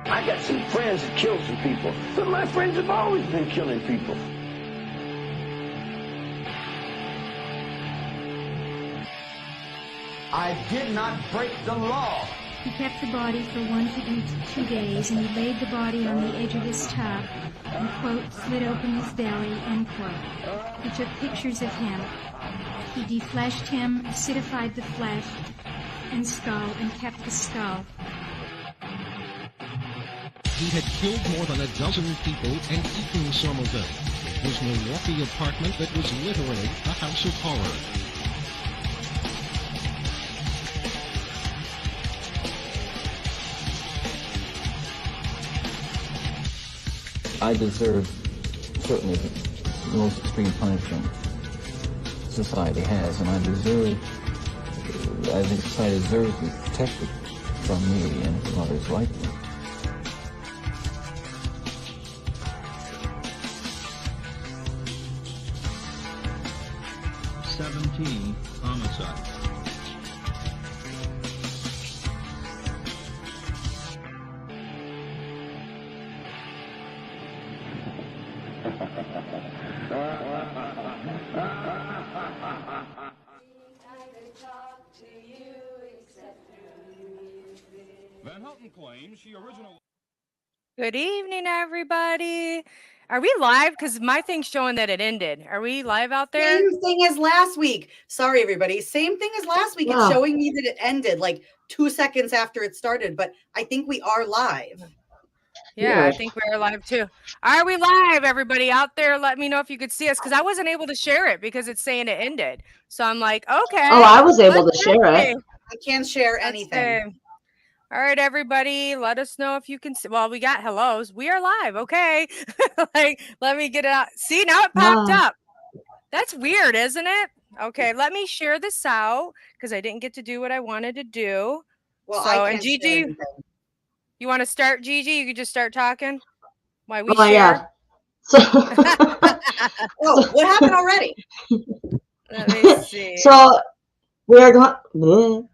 I got some friends that killed some people, but my friends have always been killing people. I did not break the law. He kept the body for 1 to 2 days, and he laid the body on the edge of his tub and, quote, slit open his belly, end quote. He took pictures of him. He defleshed him, acidified the flesh and skull, and kept the skull. He had killed more than a dozen people and eaten some of them. His Milwaukee apartment that was literally a house of horror. I deserve certainly the most extreme punishment society has, and I think society deserves to be protected from me and from others like me. Homicide. Van Houten claims she originally... Good evening, everybody. Are we live? Because my thing's showing that it ended. Are we live out there? Same thing as last week. Sorry, everybody. Same thing as last week. Yeah. It's showing me that it ended like 2 seconds after it started, but I think we are live. Yeah, I think we're live too. Are we live, everybody out there? Let me know if you could see us, because I wasn't able to share it because it's saying it ended. So I'm like, okay. Oh, I was able to share it. I can't share anything. All right, everybody, let us know if you can see. Well, we got hellos. We are live. Okay. Like, let me get it out. See, now it popped up. That's weird, isn't it? Okay, let me share this out because I didn't get to do what I wanted to do. Well, so, and Gigi, you want to start, Gigi? You could just start talking. Why we share? Yeah. Oh, what happened already? Let me see. So we are going.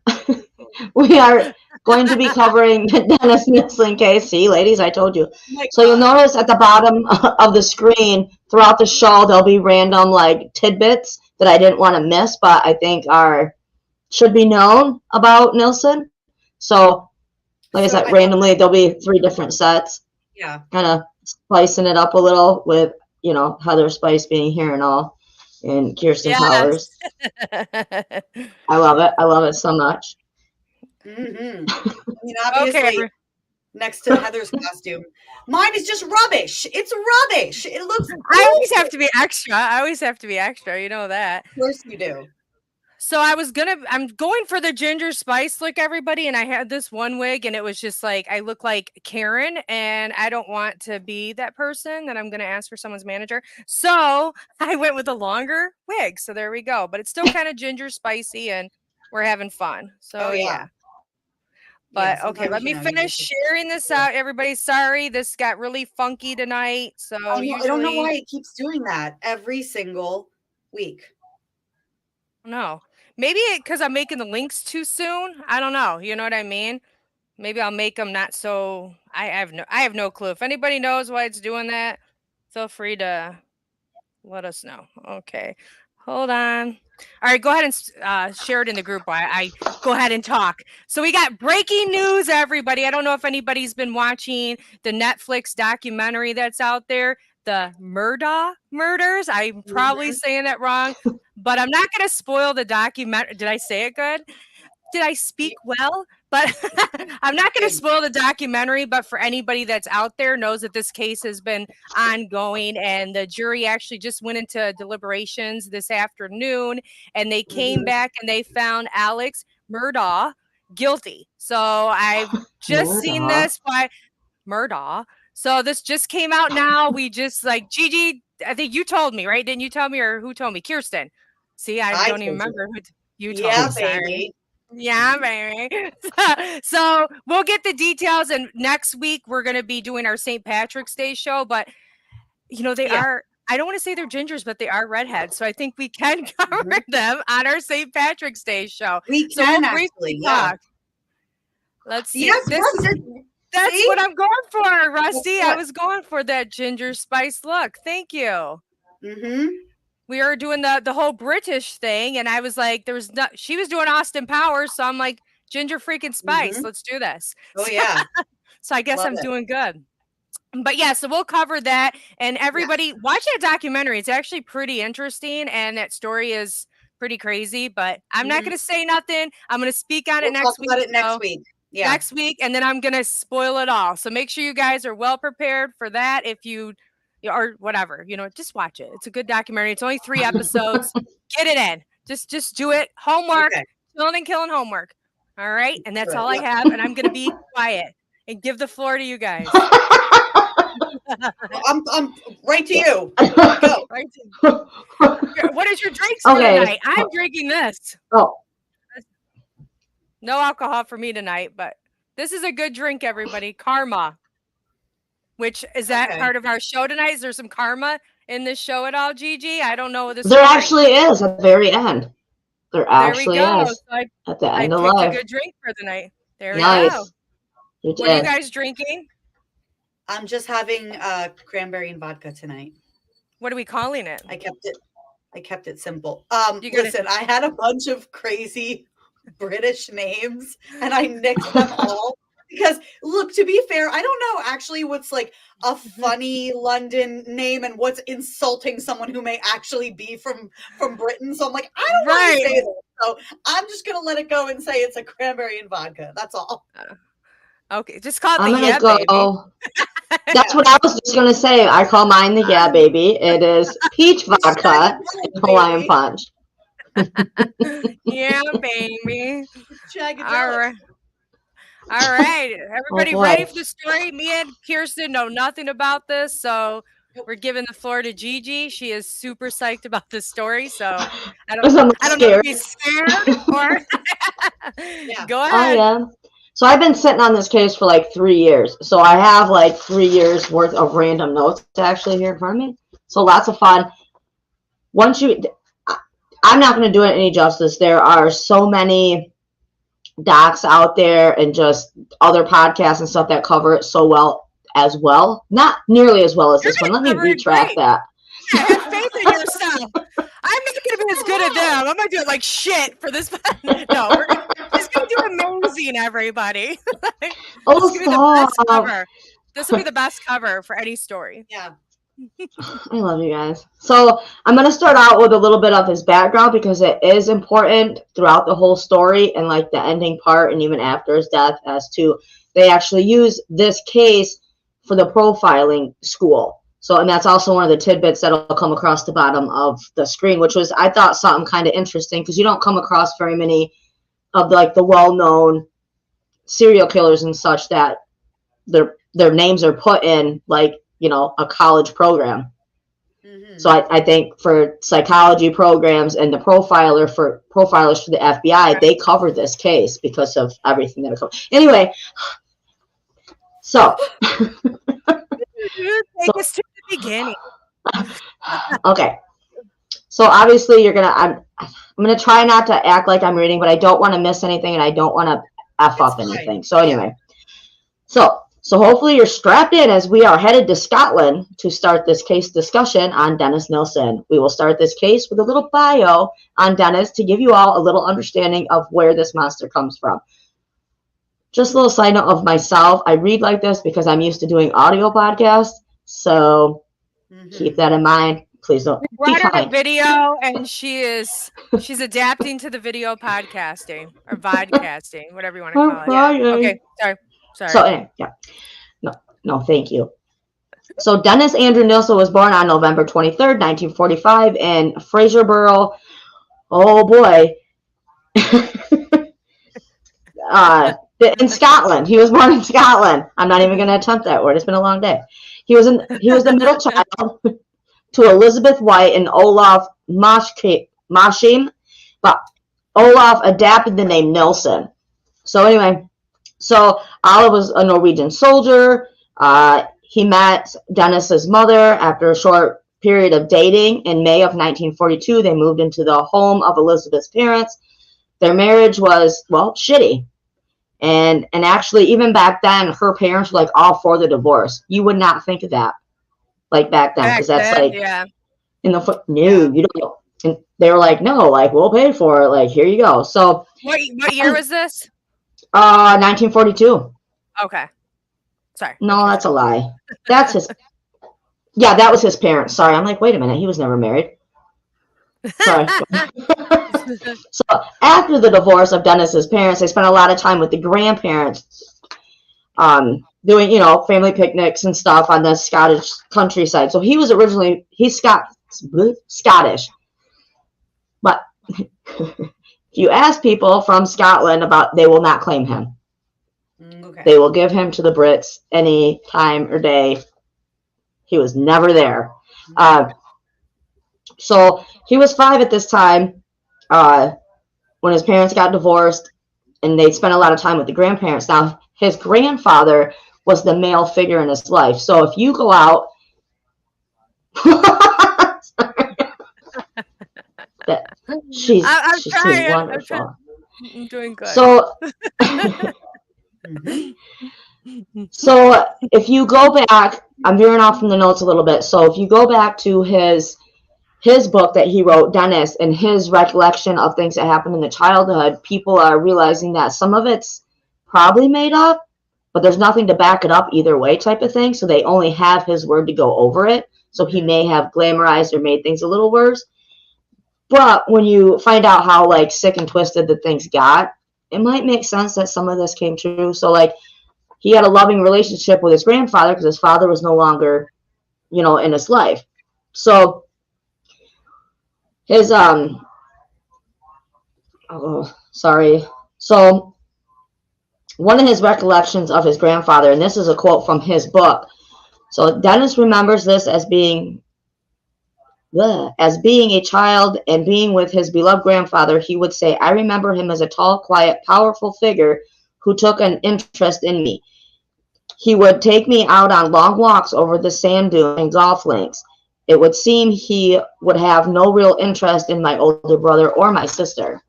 We are going to be covering the Dennis Nilsen case. See, ladies, I told you. So you'll notice at the bottom of the screen throughout the show there'll be random like tidbits that I didn't want to miss, but I think should be known about Nilsen. So, like I said, randomly there'll be 3 different sets. Yeah. Kind of spicing it up a little with Heather Spice being here and all, and Kirsten Powers. I love it. I love it so much. Mm-hmm. I mean, obviously, next to Heather's costume, mine is just rubbish. It's rubbish. It looks. I always have to be extra. You know that. Of course you do. So I'm going for the ginger spice look, everybody, and I had this one wig, and it was just like I look like Karen, and I don't want to be that person that I'm going to ask for someone's manager. So I went with a longer wig. So there we go. But it's still kind of ginger spicy, and we're having fun. So yeah. But okay, let me finish sharing this out. Everybody, sorry, this got really funky tonight. So I don't know why it keeps doing that every single week. No, maybe because I'm making the links too soon. I don't know. You know what I mean? Maybe I'll make them not so. I have no clue. If anybody knows why it's doing that, feel free to let us know. Okay, hold on. All right, go ahead and share it in the group while I go ahead and talk. So we got breaking news, everybody. I don't know if anybody's been watching the Netflix documentary that's out there, the Murdaugh murders. I'm probably saying that wrong, but I'm not going to spoil the documentary. Did I say it good? Did I speak well? But I'm not going to spoil the documentary, but for anybody that's out there knows that this case has been ongoing, and the jury actually just went into deliberations this afternoon, and they came back and they found Alex Murdaugh guilty. So I've just seen this by Murdaugh. So this just came out now. We just like Gigi, I think you told me, right? Didn't you tell me, or who told me? Kirsten. See, I don't even remember who you told me. Baby. Yeah, baby. So we'll get the details, and next week we're going to be doing our St. Patrick's Day show. But they are. I don't want to say they're gingers, but they are redheads. So I think we can cover them on our St. Patrick's Day show. We can actually talk. Let's see. Yes, That's See? what I'm going for, Rusty. That's I what- was going for that ginger spice look. Thank you. Mm-hmm. We were doing the whole British thing, and I was like, she was doing Austin Powers, so I'm like, ginger freaking spice. Mhm. Let's do this. Oh yeah. So I guess Love I'm it. doing good. But yeah, so we'll cover that, and everybody watch that documentary. It's actually pretty interesting, and that story is pretty crazy. But I'm not Mhm. going to say nothing. I'm going to speak on it We'll next talk week. about it next so- week. Yeah. Next week, and then I'm gonna spoil it all. So make sure you guys are well prepared for that. If you or whatever, just watch it. It's a good documentary. It's only 3 episodes. Get it in. Just do it. Homework. Okay. Killing and killing homework. All right, and that's Sure, all I yep. have. And I'm gonna be quiet and give the floor to you guys. I'm right to you. Go. Right to- What is your drinks for Okay. tonight? I'm drinking this. Oh, No alcohol for me tonight, but this is a good drink, everybody. Karma. Which is that Okay. part of our show tonight? Is there some karma in this show at all, Gigi? I don't know this. there actually is at the very end. There There actually we go. is So at the I end of picked a life. good drink for the night. There we Nice. go. You What are you did. guys drinking? I'm just having cranberry and vodka tonight. What are we calling it? I kept it simple. You gotta- Listen, I had a bunch of crazy British names and I nixed them all. Because look, to be fair, I don't know actually what's like a funny London name and what's insulting someone who may actually be from Britain. So I'm like, I don't want to say this. So I'm just gonna let it go and say it's a cranberry and vodka. That's all. Okay, just call it I'm the gonna yeah, go. baby. That's what I was just gonna say. I call mine the Yeah Baby. It is peach vodka and Hawaiian Baby. punch. Yeah, baby. Shagadelic. All right. All right. Everybody boy. ready for the story? Me and Kirsten know nothing about this, so we're giving the floor to Gigi. She is super psyched about this story, so I don't know if he's scared or Yeah. go I ahead. am. So I've been sitting on this case for like 3 years. So I have like 3 years worth of random notes actually here in front of me. So lots of fun. I'm not going to do it any justice. There are so many docs out there and just other podcasts and stuff that cover it so well as well. Not nearly as well as this one. Let me retract that. Yeah, have faith in yourself. I'm not going to be as good as them. I'm going to do it like shit for this. No, he's going to do amazing, everybody. Oh, This will be the best stop. cover. This will be the best cover for any story. Yeah. I love you guys. So I'm going to start out with a little bit of his background because it is important throughout the whole story and like the ending part and even after his death as to they actually use this case for the profiling school. So, and that's also one of the tidbits that'll come across the bottom of the screen, which was, I thought, something kind of interesting because you don't come across very many of like the well-known serial killers and such that their names are put in like, a college program. Mm-hmm. So I think for psychology programs and the profilers for the FBI, they cover this case because of everything that it covers. Anyway, so Take us to the beginning. okay. So obviously I'm gonna try not to act like I'm reading, but I don't want to miss anything and I don't want to F up anything. So anyway, so hopefully you're strapped in as we are headed to Scotland to start this case discussion on Dennis Nilsen. We will start this case with a little bio on Dennis to give you all a little understanding of where this monster comes from. Just a little side note of myself. I read like this because I'm used to doing audio podcasts. So keep that in mind. Please don't. We brought her to video, and she's adapting to the video podcasting or vodcasting, whatever you want to call it. Yeah. Okay, sorry. So anyway, yeah. No, thank you. So Dennis Andrew Nilsen was born on November 23rd, 1945 in Fraserburgh. Oh boy. In Scotland. He was born in Scotland. I'm not even going to attempt that word. It's been a long day. He was the middle child to Elizabeth White and Olaf Mashim, but Olaf adapted the name Nilsen. So anyway, Olaf was a Norwegian soldier. He met Dennis's mother after a short period of dating. In May of 1942, they moved into the home of Elizabeth's parents. Their marriage was, well, shitty. And actually, even back then, her parents were like all for the divorce. You would not think of that, like back then, because that's like yeah. in the you don't. And they were like, no, like we'll pay for it. Like here you go. So what year was this? 1942. Okay. Sorry. No, that's a lie. That's his. Yeah, that was his parents. Sorry, I'm like, wait a minute, he was never married. Sorry. So after the divorce of Dennis's parents, they spent a lot of time with the grandparents, doing, you know, family picnics and stuff on the Scottish countryside. So he was originally, he's Scottish. But if you ask people from Scotland about, they will not claim him. Okay. They will give him to the Brits any time or day. He was never there. So he was 5 at this time when his parents got divorced, and they spent a lot of time with the grandparents. Now, his grandfather was the male figure in his life. So if you go out, she's doing wonderful. I'm doing good. So, so if you go back, I'm veering off from the notes a little bit. So if you go back to his book that he wrote, Dennis, and his recollection of things that happened in the childhood, people are realizing that some of it's probably made up, but there's nothing to back it up either way type of thing. So they only have his word to go over it. So he may have glamorized or made things a little worse. But when you find out how like sick and twisted the things got, it might make sense that some of this came true. So like he had a loving relationship with his grandfather because his father was no longer, you know, in his life. So his So one of his recollections of his grandfather, and this is a quote from his book. So Dennis remembers this as being a child and being with his beloved grandfather. He would say, I remember him as a tall, quiet, powerful figure who took an interest in me. He would take me out on long walks over the sand dune and golf links. It would seem he would have no real interest in my older brother or my sister.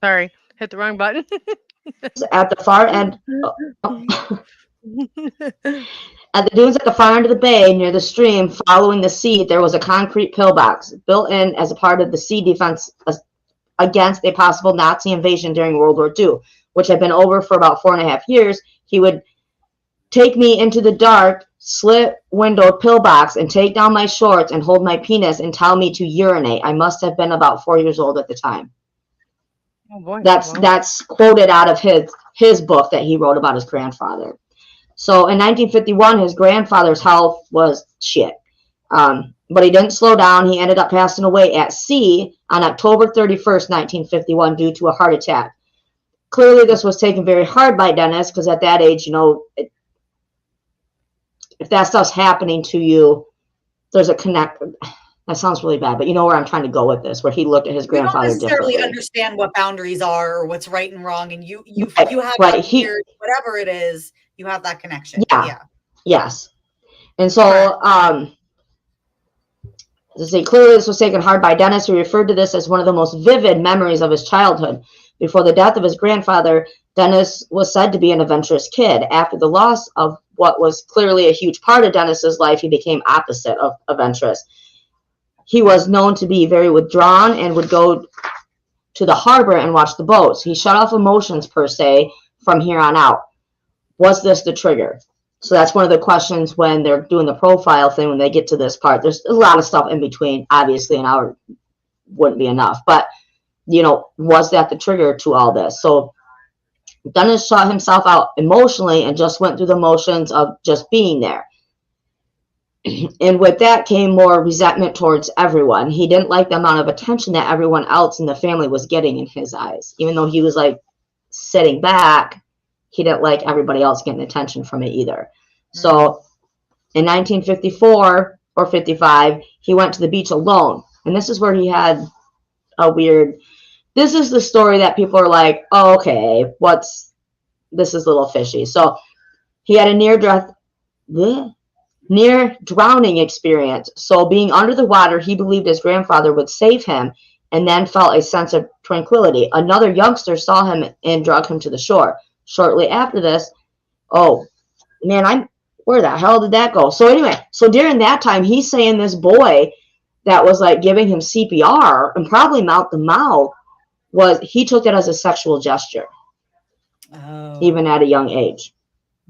Sorry, hit the wrong button. At the far end, at the dunes at the far end of the bay near the stream following the sea, there was a concrete pillbox built in as a part of the sea defense against a possible Nazi invasion during World War II, which had been over for about 4.5 years. He would take me into the dark, slit-windowed pillbox and take down my shorts and hold my penis and tell me to urinate. I must have been about 4 years old at the time. Oh boy. That's quoted out of his book that he wrote about his grandfather. So in 1951, his grandfather's health was shit. But he didn't slow down. He ended up passing away at sea on October 31st, 1951, due to a heart attack. Clearly, this was taken very hard by Dennis because at that age, you know, if that stuff's happening to you, there's a connect. That sounds really bad, but you know where I'm trying to go with this, where he looked at his grandfather differently. You don't necessarily understand what boundaries are or what's right and wrong, and you have that fear, whatever it is, you have that connection. Yeah. Yes. And so, clearly this was taken hard by Dennis, who referred to this as one of the most vivid memories of his childhood. Before the death of his grandfather, Dennis was said to be an adventurous kid. After the loss of what was clearly a huge part of Dennis's life, he became opposite of adventurous. He was known to be very withdrawn and would go to the harbor and watch the boats. He shut off emotions, per se, from here on out. Was this the trigger? So that's one of the questions when they're doing the profile thing, when they get to this part. There's a lot of stuff in between. Obviously, an hour wouldn't be enough. But, you know, was that the trigger to all this? So Dennis shut himself out emotionally and just went through the motions of just being there. And with that came more resentment towards everyone. He didn't like the amount of attention that everyone else in the family was getting in his eyes. Even though he was like sitting back, he didn't like everybody else getting attention from it either. So in 1954 or 55, he went to the beach alone. And this is where he had a weird, this is the story that people are like, oh, okay, this is a little fishy. So he had a near drowning experience. So being under the water, he believed his grandfather would save him and then felt a sense of tranquility. Another youngster saw him and dragged him to the shore. shortly after this. Oh, man, where the hell did that go? So anyway, so during that time, he's saying this boy that was like giving him CPR and probably mouth to mouth he took it as a sexual gesture, even at a young age.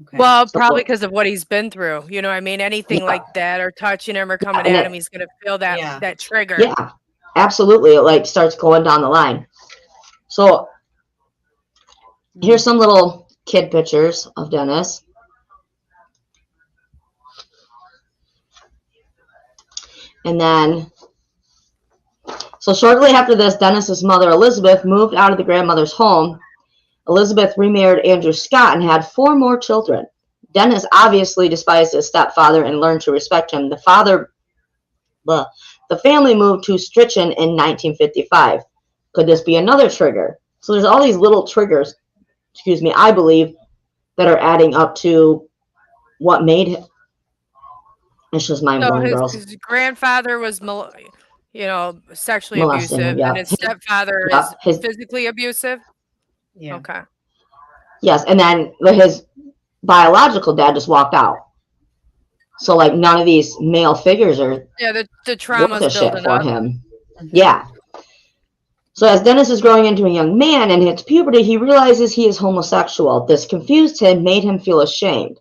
Okay. Well, probably because of what he's been through. You know what I mean? Anything like that or touching him or coming at him, he's going to feel that trigger. Yeah, absolutely. It like starts going down the line. So here's some little kid pictures of Dennis. And then, so shortly after this, Dennis's mother, Elizabeth, moved out of the grandmother's home. Elizabeth remarried Andrew Scott and had 4 more children. Dennis obviously despised his stepfather and learned to respect him. The family moved to Strichan in 1955. Could this be another trigger? So there's all these little triggers, I believe, that are adding up to what made him. It's just mind-blowing, girls. His grandfather was, sexually abusive, and his stepfather is physically abusive? Yeah. Okay. Yes, and then his biological dad just walked out. So, like, none of these male figures are the trauma's building for up. him. Yeah. So as Dennis is growing into a young man and hits puberty, he realizes he is homosexual. This confused him, made him feel ashamed.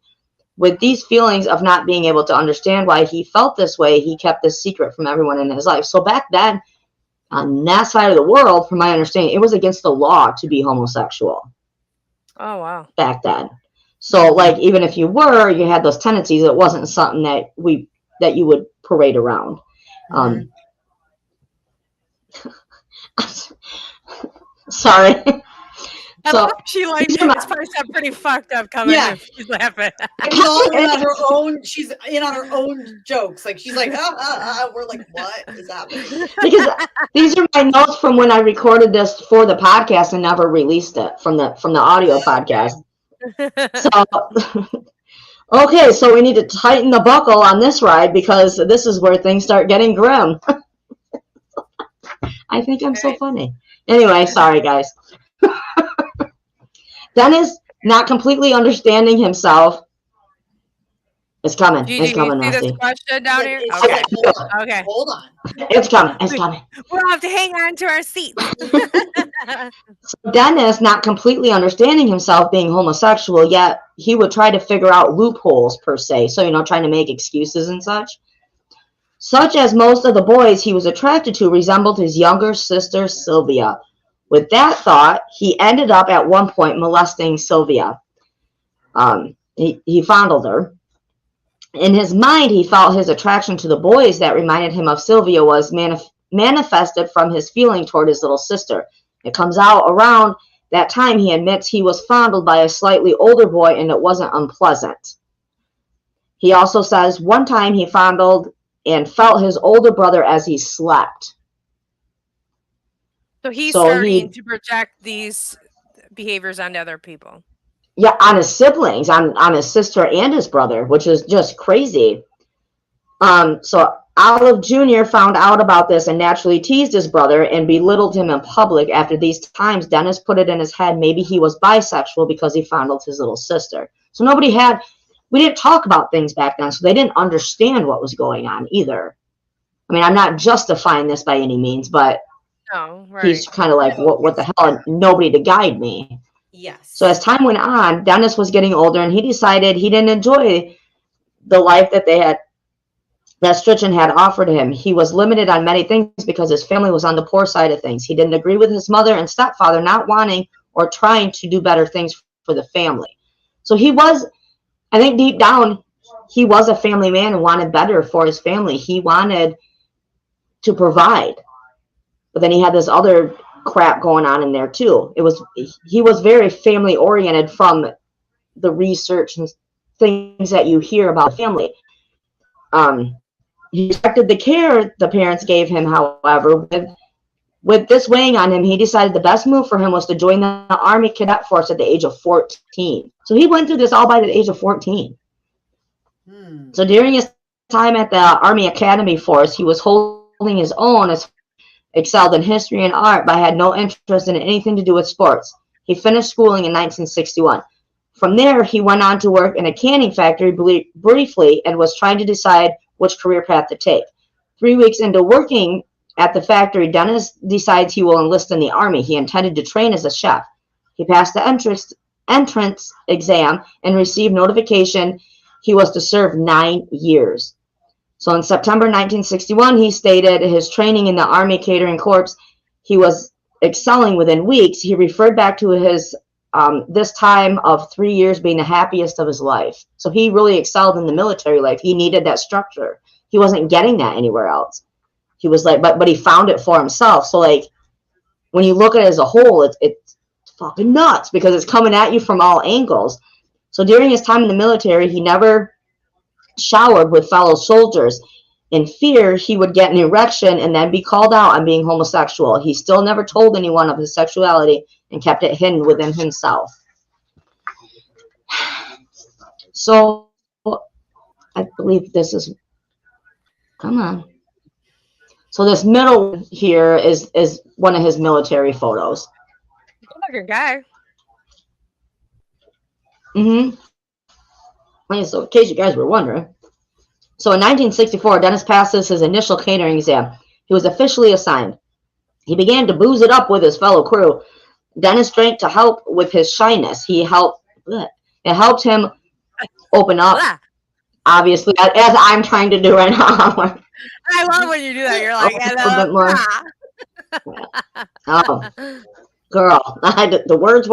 With these feelings of not being able to understand why he felt this way, he kept this secret from everyone in his life. So back then, on that side of the world, from my understanding, it was against the law to be homosexual. Oh, wow. Back then. So, like, even if you had those tendencies, it wasn't something that you would parade around. Sorry. She like this probably sound pretty fucked up coming. Yeah, she's laughing. She's in on her own jokes. Like she's like, we're like, what is happening? Because these are my notes from when I recorded this for the podcast and never released it from the audio podcast. So okay, so we need to tighten the buckle on this ride because this is where things start getting grim. I think I'm so funny. Anyway, sorry guys. Dennis, not completely understanding himself. It's coming. It's coming, Rusty. This question down here? Okay. Hold on. It's coming. It's coming. We'll have to hang on to our seats. So Dennis, not completely understanding himself being homosexual, yet he would try to figure out loopholes, per se. So, trying to make excuses and such. Such as most of the boys he was attracted to resembled his younger sister, Sylvia. With that thought, he ended up at one point molesting Sylvia. He fondled her. In his mind, he felt his attraction to the boys that reminded him of Sylvia was manifested from his feeling toward his little sister. It comes out around that time he admits he was fondled by a slightly older boy and it wasn't unpleasant. He also says one time he fondled and felt his older brother as he slept. So he's starting to project these behaviors onto other people. Yeah, on his siblings, on his sister and his brother, which is just crazy. So Olive Jr. found out about this and naturally teased his brother and belittled him in public. After these times, Dennis put it in his head maybe he was bisexual because he fondled his little sister. So we didn't talk about things back then, so they didn't understand what was going on either. I mean, I'm not justifying this by any means, but he's kind of like, what the hell? And nobody to guide me. Yes. So as time went on, Dennis was getting older, and he decided he didn't enjoy the life that Strichan had offered him. He was limited on many things because his family was on the poor side of things. He didn't agree with his mother and stepfather not wanting or trying to do better things for the family. So he was, I think deep down, he was a family man and wanted better for his family. He wanted to provide. But then he had this other crap going on in there too. He was very family oriented from the research and things that you hear about family. He respected the care the parents gave him, however. With this weighing on him, he decided the best move for him was to join the Army Cadet Force at the age of 14. So he went through this all by the age of 14. So during his time at the Army Academy Force, he was holding his own, as excelled in history and art, but had no interest in anything to do with sports. He finished schooling in 1961. From there, he went on to work in a canning factory briefly and was trying to decide which career path to take. 3 weeks into working at the factory, Dennis decides he will enlist in the Army. He intended to train as a chef. He passed the entrance exam and received notification he was to serve 9 years. So in September 1961, he stated his training in the Army Catering Corps, he was excelling within weeks. He referred back to his this time of 3 years being the happiest of his life. So he really excelled in the military life. He needed that structure. He wasn't getting that anywhere else. He was like, but he found it for himself. So like, when you look at it as a whole, it's fucking nuts because it's coming at you from all angles. So during his time in the military, he never showered with fellow soldiers. In fear, he would get an erection and then be called out on being homosexual. He still never told anyone of his sexuality and kept it hidden within himself. So I believe this is, come on. So this middle here is one of his military photos. Good guy. So in case you guys were wondering. So in 1964, Dennis passes his initial catering exam. He was officially assigned. He began to booze it up with his fellow crew. Dennis drank to help with his shyness. It helped him open up, obviously, as I'm trying to do right now. I love when you do that. You're like, a little bit more. Oh, girl, the words.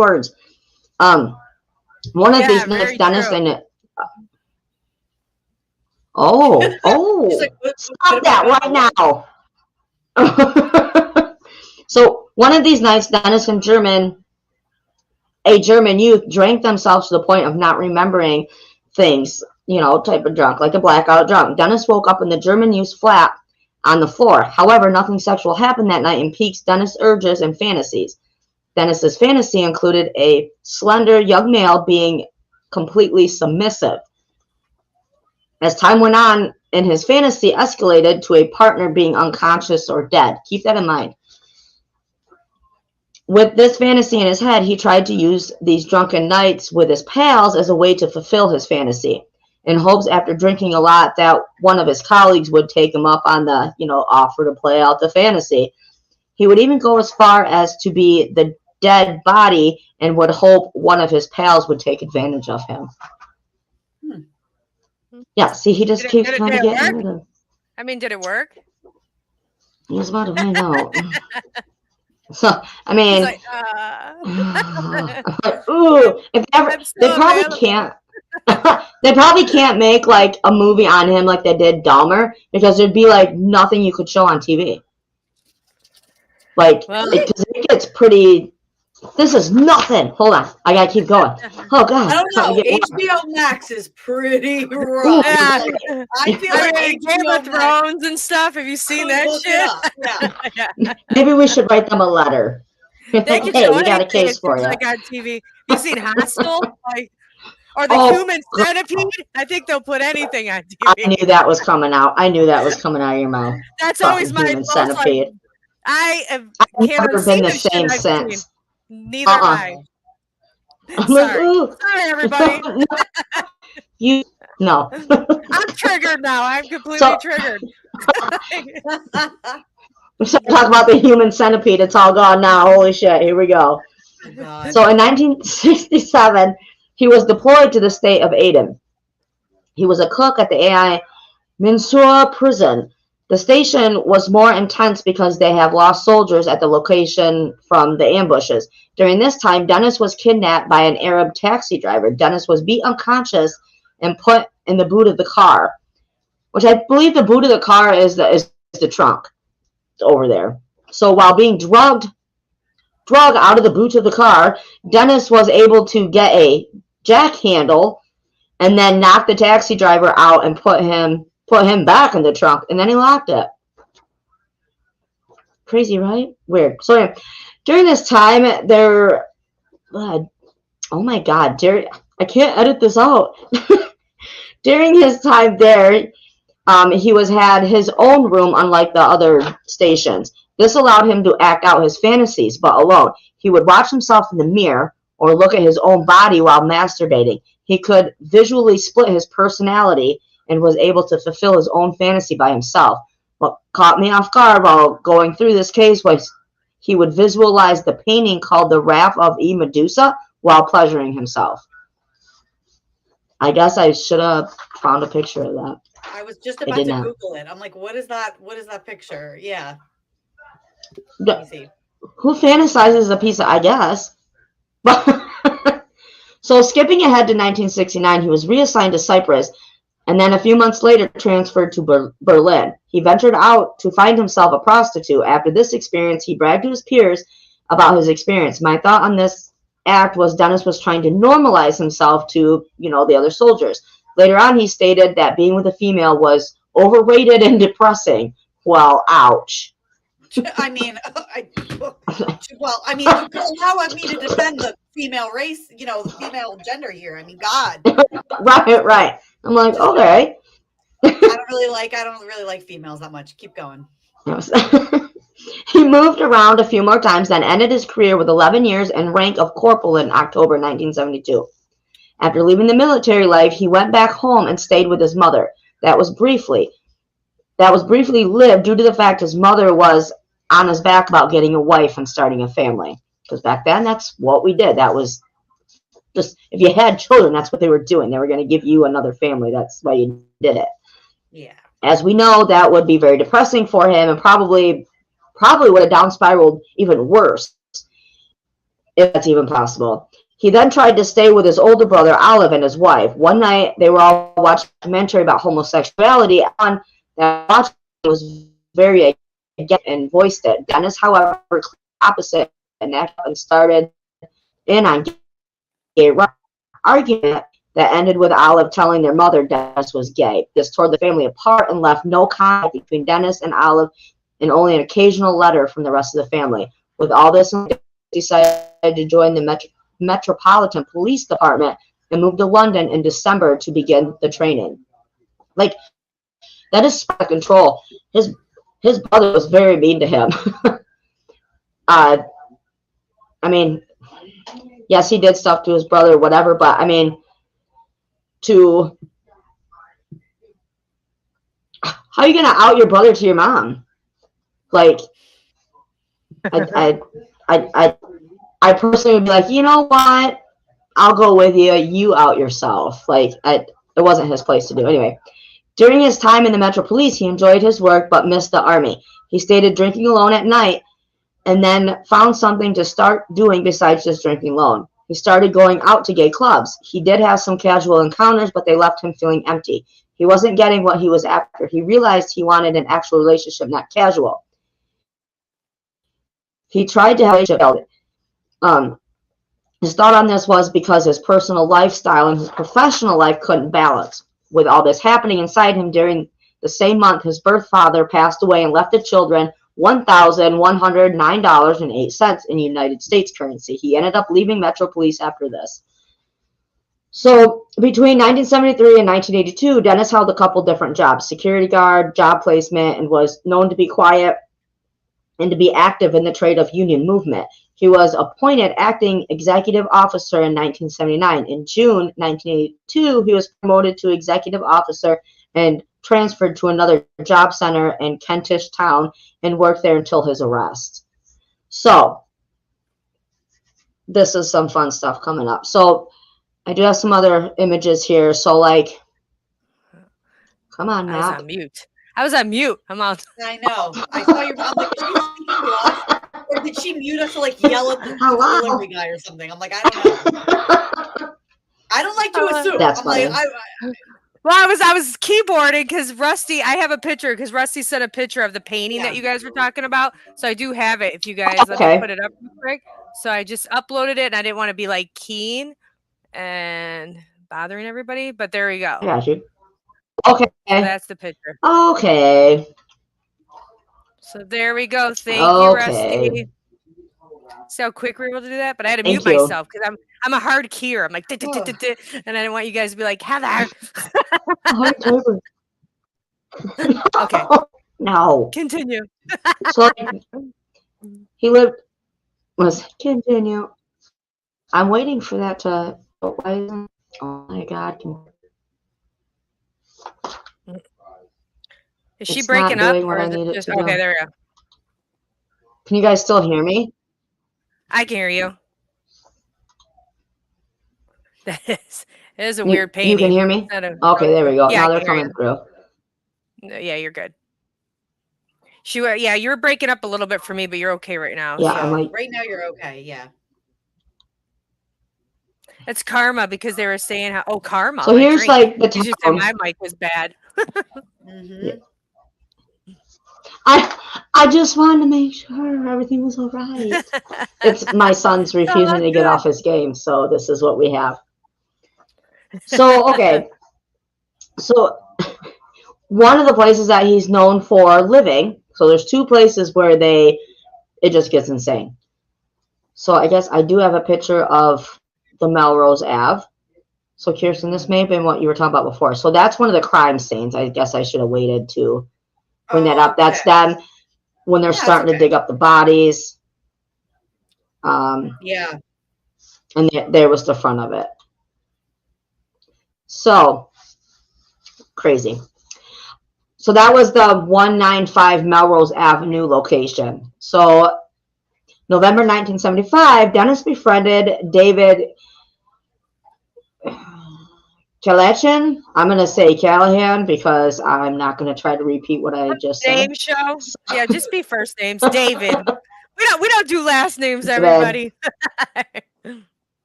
One of these nights, Dennis and it. Oh, like, stop that right now. So one of these nights, Dennis and a German youth drank themselves to the point of not remembering things, type of drunk, like a blackout drunk. Dennis woke up in the German youth's flat on the floor. However, nothing sexual happened that night and piques Dennis' urges and fantasies. Dennis's fantasy included a slender young male being completely submissive. As time went on, and his fantasy escalated to a partner being unconscious or dead. Keep that in mind. With this fantasy in his head, he tried to use these drunken nights with his pals as a way to fulfill his fantasy, in hopes after drinking a lot that one of his colleagues would take him up on the, offer to play out the fantasy. He would even go as far as to be the dead body and would hope one of his pals would take advantage of him. Yeah, see, he just keeps trying to get rid of. I mean, did it work? He was about to find out. So, I mean, like, ooh, if ever, they probably can't. They probably can't make like a movie on him like they did Dahmer, because there'd be like nothing you could show on TV. Like, because it gets pretty. This is nothing. Hold on, I gotta keep going. Oh God, I don't know. HBO Max is pretty rough. Yeah. I feel like Game of Thrones and stuff. Have you seen that shit? Yeah. Maybe we should write them a letter. They can hey, show we got a case for you. Like on TV. Have you seen Hostel? Or the Human Centipede? I think they'll put anything on TV. I knew that was coming out. I knew that was coming out of your mouth. That's always my Human Centipede. Like, I've never been the same since. Neither have I. Sorry, everybody. No. I'm triggered now. I'm completely triggered. We start talking about the Human Centipede. It's all gone now. Holy shit. Here we go. God. So in 1967, he was deployed to the state of Aden. He was a cook at the AI Mansour prison. The station was more intense because they have lost soldiers at the location from the ambushes. During this time, Dennis was kidnapped by an Arab taxi driver. Dennis was beat unconscious and put in the boot of the car, which I believe the boot of the car is the trunk over there. So while being drugged out of the boot of the car, Dennis was able to get a jack handle and then knock the taxi driver out and put him back in the trunk, and then he locked it. Crazy, right? Weird. So during this time, oh my God, I can't edit this out. During his time there, he had his own room, unlike the other stations. This allowed him to act out his fantasies, but alone. He would watch himself in the mirror or look at his own body while masturbating. He could visually split his personality and was able to fulfill his own fantasy by himself. What caught me off guard while going through this case was he would visualize the painting called The Wrath of E. Medusa while pleasuring himself. I guess I should have found a picture of that. I was just about to Google it. I'm like, what is that? What is that picture? Yeah. Let me see. Who fantasizes a piece of, I guess. So skipping ahead to 1969, he was reassigned to Cyprus and then a few months later transferred to Berlin. He ventured out to find himself a prostitute. After this experience, he bragged to his peers about his experience. My thought on this act was Dennis was trying to normalize himself to, the other soldiers. Later on, he stated that being with a female was overrated and depressing. Well, ouch. I mean, allow me to defend the female race, the female gender here. I mean, God. Right. I'm like, okay. I don't really like females that much. Keep going. He moved around a few more times, then ended his career with 11 years and rank of corporal in October 1972. After leaving the military life, he went back home and stayed with his mother. That was briefly lived due to the fact his mother was on his back about getting a wife and starting a family. Because back then, that's what we did. That was just, if you had children, that's what they were doing. They were going to give you another family. That's why you did it. Yeah. As we know, that would be very depressing for him and probably would have down spiraled even worse, if that's even possible. He then tried to stay with his older brother, Olive, and his wife. One night, they were all watching a documentary about homosexuality. On that watch was very against and voiced it. Dennis, however, opposite and started in on gay argument that ended with Olive telling their mother Dennis was gay. This tore the family apart and left no contact between Dennis and Olive and only an occasional letter from the rest of the family. With all this, he decided to join the Metropolitan Police Department and moved to London in December to begin the training. Like, that is out of control. His brother was very mean to him. I mean, yes, he did stuff to his brother, whatever, but I mean, how are you gonna out your brother to your mom? Like, I personally would be like, you know what? I'll go with you. You out yourself. Like, it wasn't his place to do. Anyway, during his time in the Metro Police, he enjoyed his work but missed the Army. He stated drinking alone at night and then found something to start doing besides just drinking alone. He started going out to gay clubs. He did have some casual encounters, but they left him feeling empty. He wasn't getting what he was after. He realized he wanted an actual relationship, not casual. He tried to have a relationship. His thought on this was because his personal lifestyle and his professional life couldn't balance. With all this happening inside him during the same month, his birth father passed away and left the children $1,109.08 in United States currency. He ended up leaving Metro Police after this. So between 1973 and 1982, Dennis held a couple different jobs, security guard, job placement, and was known to be quiet and to be active in the trade of union movement. He was appointed acting executive officer in 1979. In June 1982, he was promoted to executive officer and transferred to another job center in Kentish Town and worked there until his arrest. So, this is some fun stuff coming up. So, I do have some other images here. So, like, come on, Matt. I was on mute. I'm out. I know. I saw your mom. Like, is she speaking to us? Or did she mute us to like yell at the delivery guy or something? I'm like, I don't know. I don't like to assume. That's I'm funny. like, Well, I was keyboarding because Rusty. I have a picture because Rusty sent a picture of the painting that you guys were talking about. So I do have it. If you guys let me put it up real quick. So I just uploaded it, and I didn't want to be like keen and bothering everybody. But there we go. I got you. Okay. So that's the picture. Okay. So there we go. Thank you, Rusty. See how quick we were able to do that? But I had to mute myself because I'm a hard keyer. I'm like, and I didn't want you guys to be like, Heather. Okay. Okay. No. Continue. So he lived. Was continue. I'm waiting for that to. Oh my God. Is she It's breaking not up doing or what I is it need it just to do. okay? There we go. Can you guys still hear me? I can hear you. It is a weird painting. You can hear me? Okay, there we go. Yeah, Now I they're can hear coming you. through. Yeah, you're good. Yeah, you're breaking up a little bit for me, but you're okay right now. Yeah, so. I'm like, Right now you're okay. Yeah. It's karma because they were saying how karma. so My here's drink. like the You just said town. my mic was bad. Mm-hmm. I just wanted to make sure everything was all right. It's my son's refusing to get off his game, so this is what we have. So okay, so one of the places that he's known for living. So there's two places where it just gets insane. So I guess I do have a picture of the Melrose Ave. So Kirsten, this may have been what you were talking about before. So that's one of the crime scenes. I guess I should have waited to bring that up. That's them when they're starting to dig up the bodies. Yeah. And there was the front of it. So crazy. So that was the 195 Melrose Avenue location. So November 1975, Dennis befriended David Callahan. I'm going to say Callahan because I'm not going to try to repeat what I just said. Name show. Yeah, just be first names. David. We don't do last names, everybody.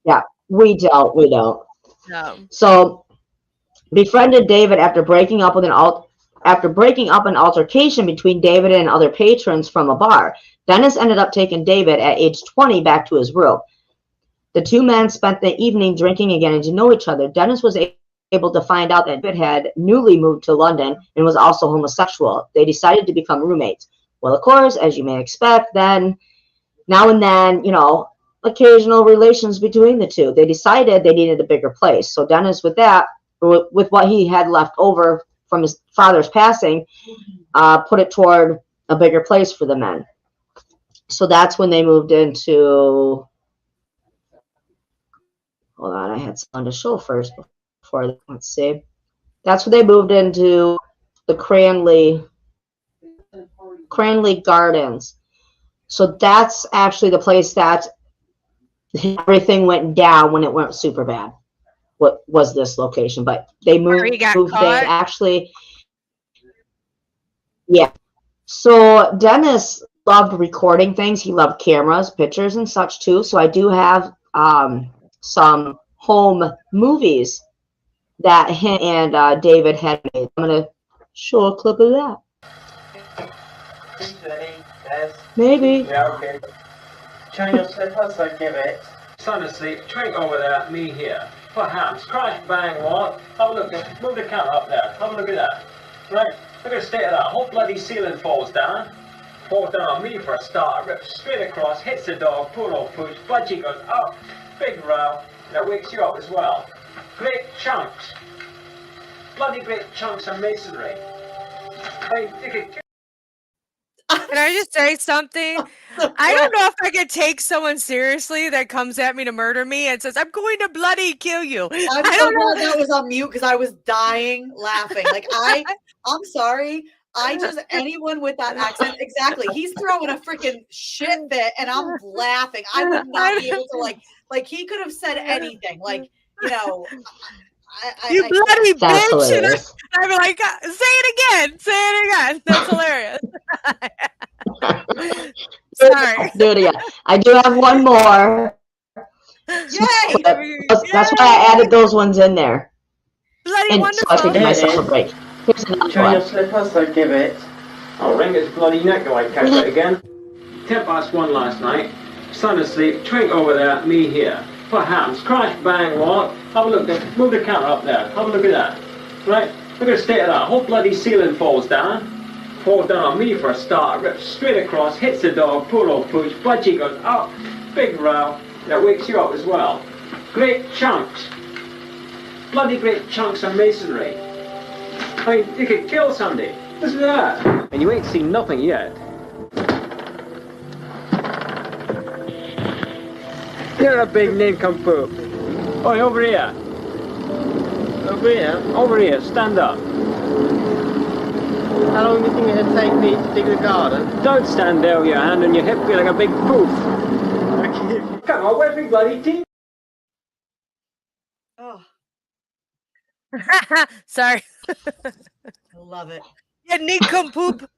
Yeah, we don't. No. So befriended David after breaking up an altercation between David and other patrons from a bar. Dennis ended up taking David at age 20 back to his room. The two men spent the evening drinking and getting to know each other. Dennis was able to find out that David had newly moved to London and was also homosexual. They decided to become roommates. Well, of course, as you may expect, then now and then, occasional relations between the two. They decided they needed a bigger place. So Dennis, with what he had left over from his father's passing, put it toward a bigger place for the men. So that's when they moved into. Hold on, I had someone to show first before. Let's see. That's when they moved into the Cranley Gardens. So that's actually the place that everything went down when it went super bad. What was this location? But they moved there actually. Yeah. So Dennis loved recording things. He loved cameras, pictures, and such too. So I do have some home movies that him and David had made. I'm going to show a clip of that. Maybe. Yeah, okay. Turn your slippers, I give it. Son asleep, drink over there, me here. Perhaps, crash, bang, what? Have a look at, move the camera up there. Have a look at that. Right, look at the state of that. Whole bloody ceiling falls down. Falls down on me for a start, rips straight across, hits the dog, poor old pooch, budgie goes up, big row, that wakes you up as well. Great chunks. Bloody great chunks of masonry. I think Can I just say something? I don't know if I could take someone seriously that comes at me to murder me and says, I'm going to bloody kill you. I'm so glad that was on mute because I was dying laughing. Like, I'm sorry. Anyone with that accent, exactly. He's throwing a freaking shit fit and I'm laughing. I would not be able to, like he could have said anything. Like, you bloody That's bitch. hilarious. And I'd be like, say it again. That's hilarious. Sorry. Do it again. I do have one more. Yay! That's why I added those ones in there. Bloody and wonderful. So I could give myself a break. Here's another turn your one. slippers, I give it. I'll wring his bloody neck till I catch it again. 1:10 last night. Son asleep, drink over there, me here. Perhaps, crash, bang, what? Have a look, move the camera up there. Have a look at that. Right, look at the state of that. Whole bloody ceiling falls down. Falls down on me for a start, rips straight across, hits the dog, poor old pooch, budgie goes up, big row, that wakes you up as well. Great chunks. Bloody great chunks of masonry. I mean, you could kill somebody. What's that? And you ain't seen nothing yet. You're a big nincompoop. Oi, over here. Over here? Over here, stand up. How long do you think it'd take me to dig the garden? Don't stand there with your hand on your hip like a big poof. Come on, where's my bloody teeth? Oh, Sorry. I love it. Yeah, nincompoop.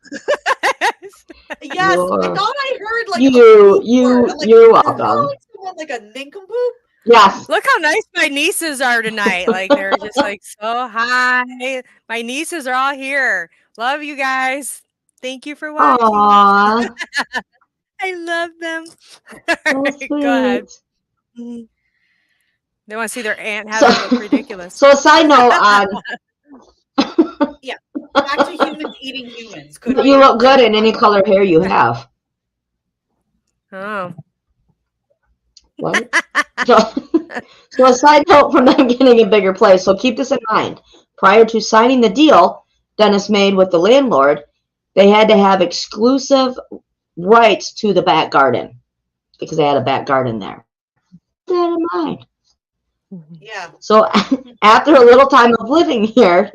Yes, You're- I thought I heard like You- a poop you- word. I'm like, you're "Is welcome." calling someone like a nincompoop? Yes. Look how nice my nieces are tonight. Like they're just like so hi. My nieces are all here. Love you guys. Thank you for watching. Aww. I love them. So Go ahead. sweet. Mhm. They want to see their aunt So- having look ridiculous. So a side note on Back to humans eating humans. Could you look good in any color hair you have. Oh. What? So a side note from them getting a bigger place. So keep this in mind. Prior to signing the deal Dennis made with the landlord, they had to have exclusive rights to the back garden because they had a back garden there. Keep that in mind. Yeah. So after a little time of living here,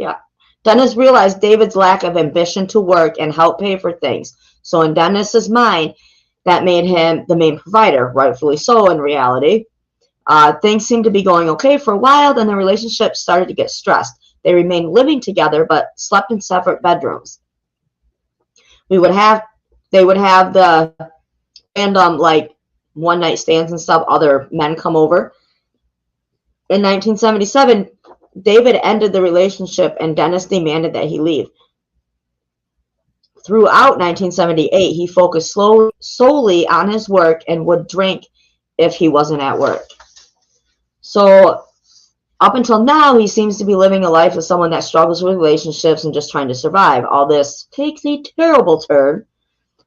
Dennis realized David's lack of ambition to work and help pay for things. So in Dennis's mind, that made him the main provider, rightfully so in reality. Things seemed to be going okay for a while, then the relationship started to get stressed. They remained living together, but slept in separate bedrooms. They would have the random like one night stands and stuff. Other men come over. In 1977, David ended the relationship, and Dennis demanded that he leave. Throughout 1978, he focused solely on his work and would drink if he wasn't at work. So up until now, he seems to be living a life of someone that struggles with relationships and just trying to survive. All this takes a terrible turn.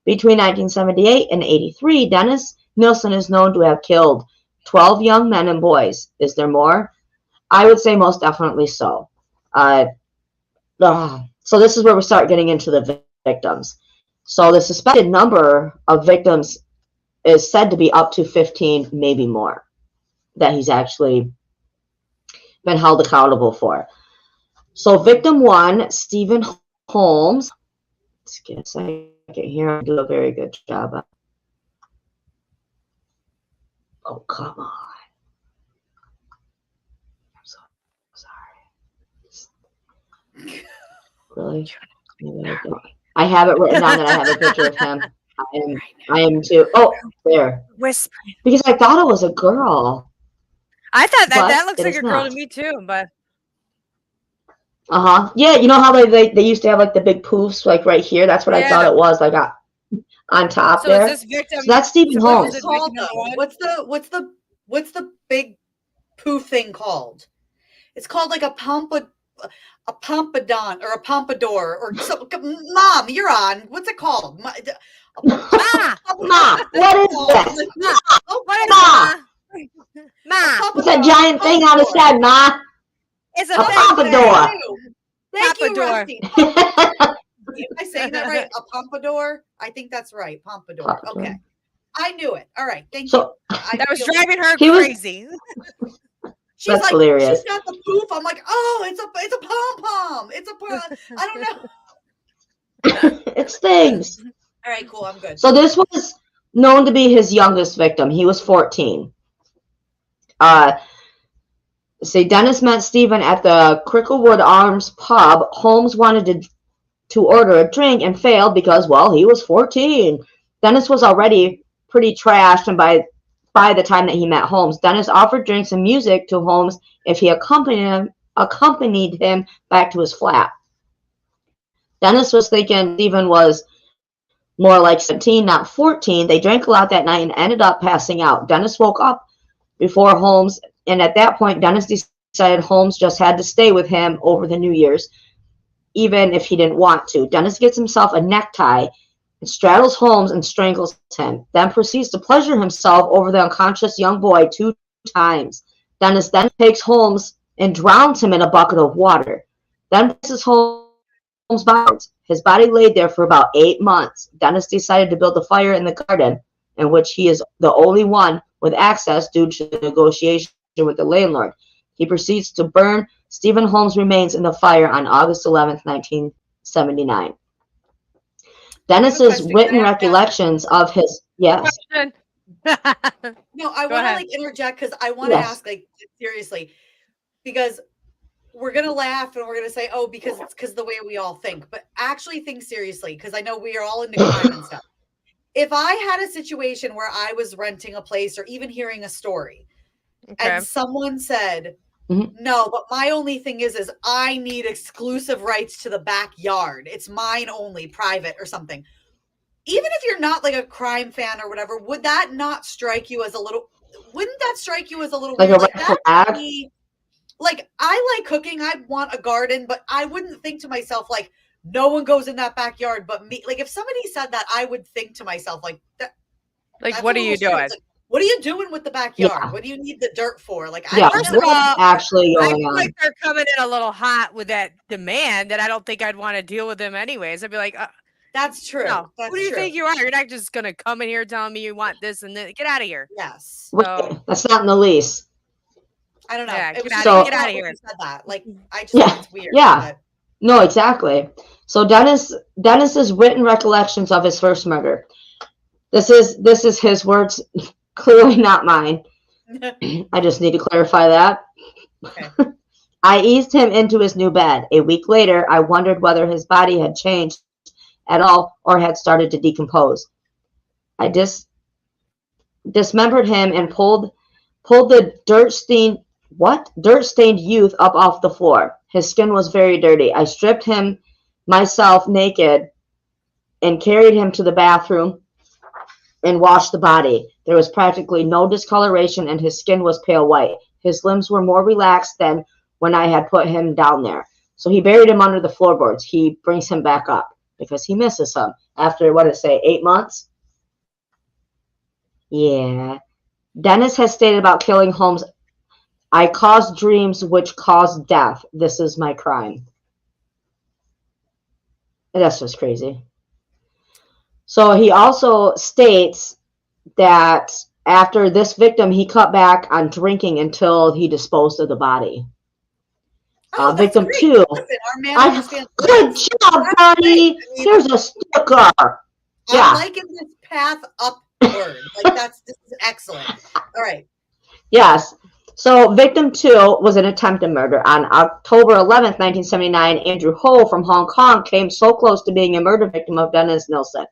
Between 1978 and 83, Dennis Nilsen is known to have killed 12 young men and boys. Is there more? I would say most definitely so. So this is where we start getting into the victims. So the suspected number of victims is said to be up to 15, maybe more, that he's actually been held accountable for. So victim 1, Stephen Holmes. Let's get a second here. I do a very good job. Oh, come on. I'm so sorry. Really? Maybe I don't. I have it written down that I have a picture of him. I am too. Oh, there. Whispering. Because I thought it was a girl. I thought But that looks it like is a girl not. to me too, but Yeah, you know how they used to have like the big poofs like right here? That's what I thought it was, like on top so there. is this victim? So that's Stephen so Holmes. is it Called victim though? one? What's the big poof thing called? It's called like a pompadon or a pompadour or something. Mom, you're on. What's it called? Ma, Ma, what is this? Ma, what is Ma. it, Ma? Ma, It's a giant thing on his head, Ma. it's A a thing. pompadour. Thank you, Pompadour. Rusty. Am I saying that right? A pompadour? I think that's right. Pompadour. Pompadour. Okay. I knew it. All right. Thank So That was driving her He was- crazy. She's That's like, hilarious. she's got the poof. I'm like, oh, it's a pom pom. It's a pom. I don't know. it stings. All right, cool. I'm good. So this was known to be his youngest victim. He was 14. Dennis met Stephen at the Cricklewood Arms pub. Holmes wanted to order a drink and failed because, well, he was 14. Dennis was already pretty trashed, and by the time that he met Holmes, Dennis offered drinks and music to Holmes if he accompanied him back to his flat. Dennis was thinking Stephen was more like 17, not 14. They drank a lot that night and ended up passing out. Dennis woke up before Holmes, and at that point, Dennis decided Holmes just had to stay with him over the New Year's, even if he didn't want to. Dennis gets himself a necktie and straddles Holmes and strangles him, then proceeds to pleasure himself over the unconscious young boy 2 times. Dennis then takes Holmes and drowns him in a bucket of water. Then places Holmes' body. His body laid there for about 8 months. Dennis decided to build a fire in the garden, in which he is the only one with access due to negotiation with the landlord. He proceeds to burn Stephen Holmes' remains in the fire on August 11th, 1979. Dennis's written recollections of his yes. No, I want to like interject because I want to ask like seriously, because we're gonna laugh and we're gonna say, oh, because it's because the way we all think, but actually think seriously, because I know we are all into crime and stuff. If I had a situation where I was renting a place or even hearing a story, and someone said, no, but my only thing is I need exclusive rights to the backyard. It's mine only, private or something. Even if you're not like a crime fan or whatever, would that not strike you as a little? Wouldn't that strike you as a little like weird? a red flag? Like I like cooking. I want a garden, but I wouldn't think to myself like no one goes in that backyard but me. Like if somebody said that, I would think to myself like that. Like what are you doing? Like, what are you doing with the backyard? What do you need the dirt for? Like first of all, actually I going feel on. like they're coming in a little hot with that demand that I don't think I'd want to deal with them anyways. I'd be like, that's true. No, that's who do you true. think you are? You're not just gonna come in here telling me you want this and then get out of here. Yes. Right. That's not in the lease. I don't know. Yeah, It was get out of here. Said that. Like I just think it's weird. Yeah. No, exactly. So Dennis's written recollections of his first murder. This is his words, clearly not mine. I just need to clarify that. Okay. I eased him into his new bed. A week later, I wondered whether his body had changed at all or had started to decompose. I dismembered him and pulled the dirt-stained youth up off the floor. His skin was very dirty. I stripped him myself naked and carried him to the bathroom and washed the body. There was practically no discoloration and his skin was pale white. His limbs were more relaxed than when I had put him down there. So he buried him under the floorboards. He brings him back up because he misses him after, 8 months? Yeah. Dennis has stated about killing Holmes, I caused dreams which caused death. This is my crime. That's just crazy. So he also states that after this victim, he cut back on drinking until he disposed of the body. Victim 2. Listen, good job, buddy. Here's a sticker. Yeah. I'm liking this path upward. Like this is excellent. All right. Yes. So victim 2 was an attempted murder. On October 11th, 1979, Andrew Ho from Hong Kong came so close to being a murder victim of Dennis Nilsen.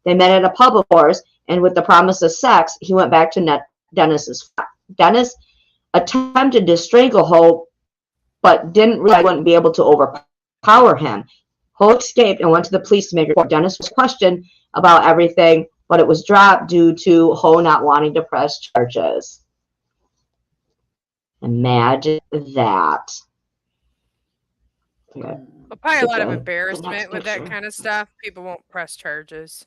They met at a pub, of course, and with the promise of sex, he went back to Dennis's flat. Dennis attempted to strangle Ho, but didn't realize he wouldn't be able to overpower him. Ho escaped and went to the police to make a report. Dennis was questioned about everything, but it was dropped due to Ho not wanting to press charges. Imagine that. Okay. Well, probably a lot of embarrassment with that kind of stuff. People won't press charges.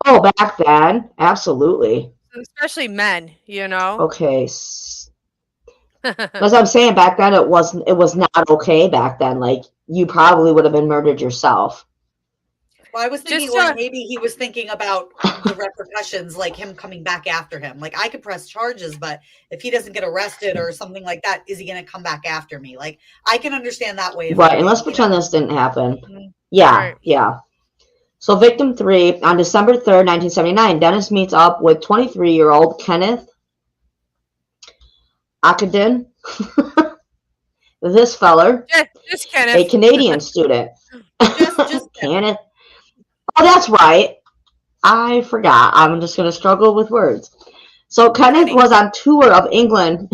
Oh, back then, absolutely. Especially men, you know. Okay. As I'm saying, back then it was not okay. Back then, like you probably would have been murdered yourself. Well, I was thinking, or maybe he was thinking about the repercussions, like him coming back after him. Like I could press charges, but if he doesn't get arrested or something like that, is he going to come back after me? Like I can understand that way. Right, and let's pretend this didn't happen. Mm-hmm. Yeah, right. Yeah. So victim 3, on December 3rd, 1979, Dennis meets up with 23-year-old Kenneth Akadin. This feller, just Kenneth. A Canadian student. just Kenneth. Oh, that's right. I forgot. I'm just going to struggle with words. So Kenneth was on tour of England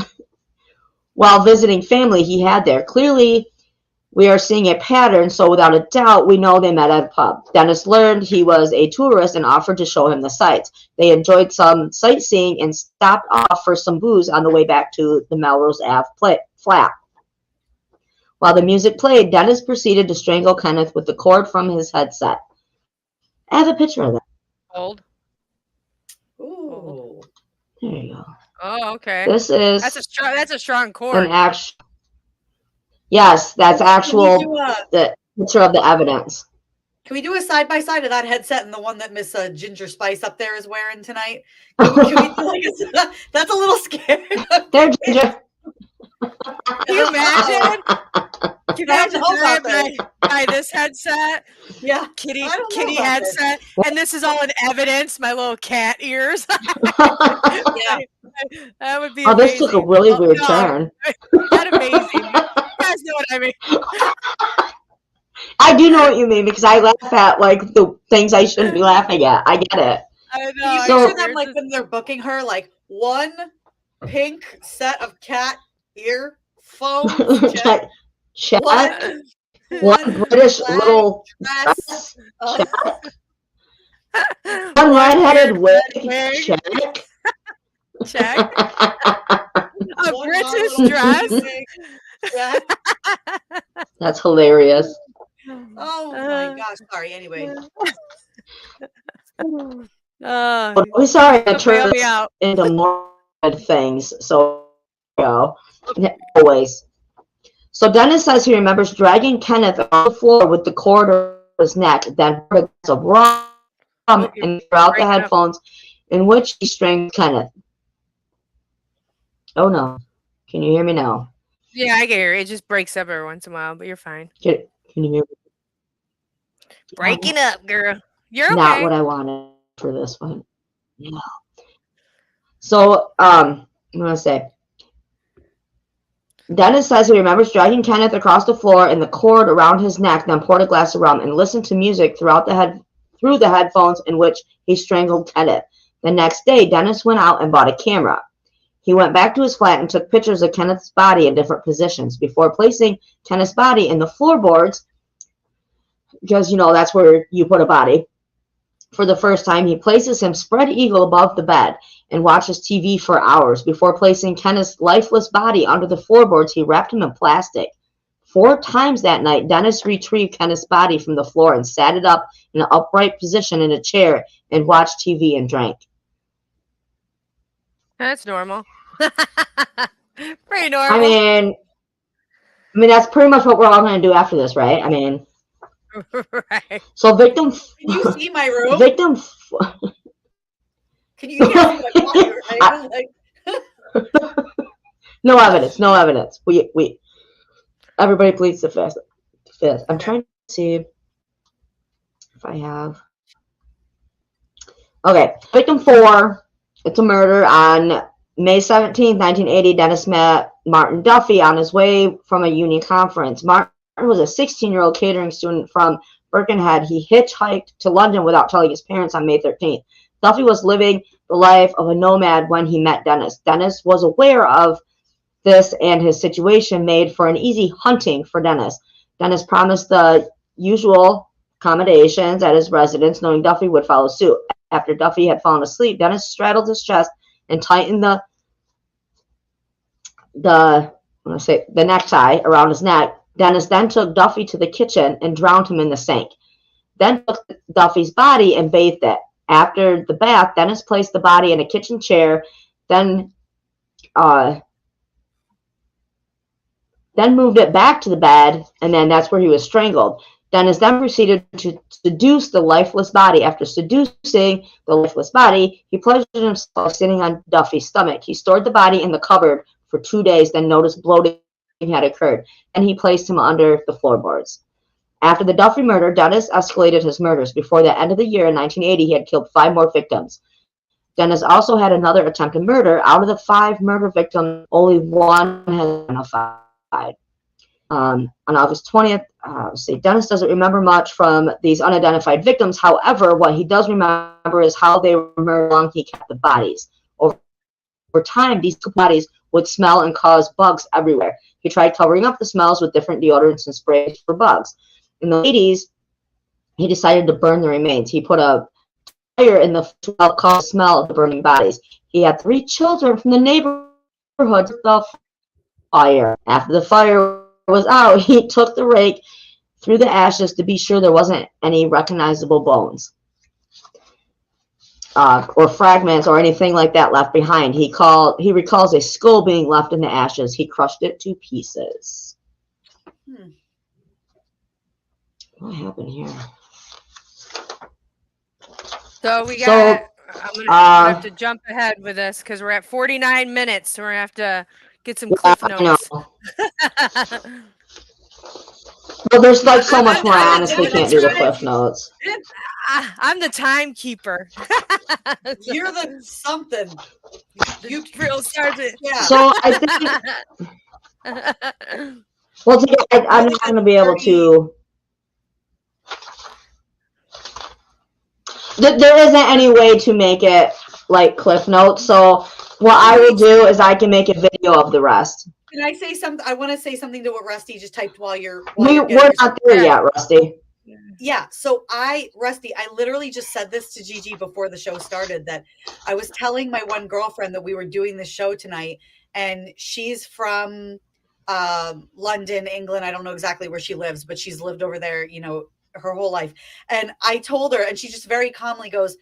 while visiting family he had there. Clearly, we are seeing a pattern, so without a doubt, we know they met at a pub. Dennis learned he was a tourist and offered to show him the sights. They enjoyed some sightseeing and stopped off for some booze on the way back to the Melrose Ave flat. While the music played, Dennis proceeded to strangle Kenneth with the cord from his headset. I have a picture of that. Old. Ooh. There you go. Oh, okay. This is that's a strong cord. Yes, that's actual. picture of the evidence. Can we do a side by side of that headset and the one that Miss Ginger Spice up there is wearing tonight? Can we do like that's a little scary. There, Ginger. Can you imagine? Can you imagine by this headset? Yeah. Kitty headset. And this is all in evidence, my little cat ears. Yeah. That would be Oh, amazing. this took a really weird turn. Not amazing. You guys know what I mean. I do know what you mean because I laugh at like the things I shouldn't be laughing at. I get it. I know. Can you picture them like when they're booking her, like one pink set of cat earphones? Check. One British little dress. Check. One red-headed wig. Check. Check. A British dress. That's hilarious. Oh my gosh! Sorry. Anyway. We're sorry to turn this into more things. So, always. So Dennis says he remembers dragging Kenneth on the floor with the cord around his neck, then poured a glass of rum and throughout the headphones, in which he strangled Kenneth. Oh no! Can you hear me now? Yeah, I can hear it. It just breaks up every once in a while, but you're fine. Can you hear me? Breaking up, girl. You're okay. Not what I wanted for this one. No. So, I'm gonna say. Dennis says he remembers dragging Kenneth across the floor and the cord around his neck, then poured a glass of rum and listened to music through the headphones in which he strangled Kenneth. The next day, Dennis went out and bought a camera. He went back to his flat and took pictures of Kenneth's body in different positions before placing Kenneth's body in the floorboards, because, you know, that's where you put a body. For the first time, he places him spread eagle above the bed and watches TV for hours. Before placing Kenneth's lifeless body under the floorboards, he wrapped him in plastic. 4 times that night, Dennis retrieved Kenneth's body from the floor and sat it up in an upright position in a chair and watched TV and drank. That's normal. Pretty normal. I mean, that's pretty much what we're all going to do after this, right? I mean, right. So victim. Can you see my room? Victim. Can you see my body, right? No evidence. No evidence. We. Everybody pleads the fifth. I'm trying to see if I have. Okay, victim 4. It's a murder on May 17, 1980. Dennis met Martin Duffy on his way from a union conference. Martin was a 16-year-old catering student from Birkenhead. He hitchhiked to London without telling his parents on May 13th. Duffy was living the life of a nomad when he met Dennis. Dennis was aware of this, and his situation made for an easy hunting for Dennis. Dennis promised the usual accommodations at his residence, knowing Duffy would follow suit. After Duffy had fallen asleep, Dennis straddled his chest and tightened the necktie around his neck. Dennis then took Duffy to the kitchen and drowned him in the sink. Then took Duffy's body and bathed it. After the bath, Dennis placed the body in a kitchen chair, then moved it back to the bed, and then that's where he was strangled. Dennis then proceeded to seduce the lifeless body. After seducing the lifeless body, he pleasured himself sitting on Duffy's stomach. He stored the body in the cupboard for 2 days, then noticed bloating had occurred, and he placed him under the floorboards. After the Duffy murder, Dennis escalated his murders. Before the end of the year in 1980, he had killed 5 more victims. Dennis also had another attempted murder. Out of the 5 murder victims, only 1 has been identified. On August 20th, Dennis doesn't remember much from these unidentified victims. However, what he does remember is how they were murdered, how long he kept the bodies. Over time, these bodies would smell and cause bugs everywhere. He tried covering up the smells with different deodorants and sprays for bugs. In the 80s, he decided to burn the remains. He put a fire in the smell, caused the smell of the burning bodies. He had 3 children from the neighborhood to the fire. After the fire was out, he took the rake through the ashes to be sure there wasn't any recognizable bones or fragments or anything like that left behind. He recalls a skull being left in the ashes. He crushed it to pieces. What happened here? So we got. I'm gonna have to jump ahead with this because we're at 49 minutes, so we're gonna have to get some cliff notes. Well, there's like so much more. I honestly can't do the cliff notes. I'm the timekeeper. You're the something. You real sergeant. Yeah. So I think. Well, I'm not going to be able to. There isn't any way to make it like cliff notes. So what I will do is I can make a video of the rest. Can I say something? I want to say something to what Rusty just typed while you're. We're not there yet, Rusty. Yeah. So Rusty, I literally just said this to Gigi before the show started, that I was telling my one girlfriend that we were doing the show tonight, and she's from London, England. I don't know exactly where she lives, but she's lived over there, her whole life. And I told her, and she just very calmly goes,